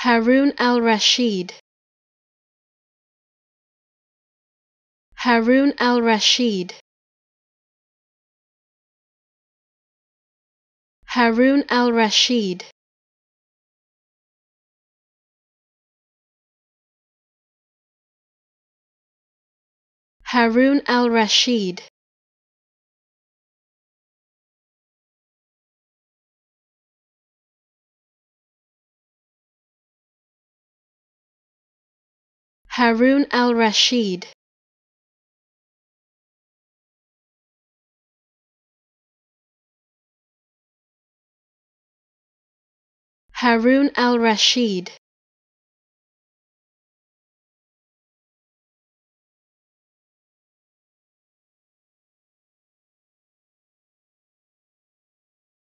Harun Al-Rashid. Harun Al-Rashid. Harun Al-Rashid. Harun Al-Rashid. Harun Al-Rashid. Harun Al-Rashid.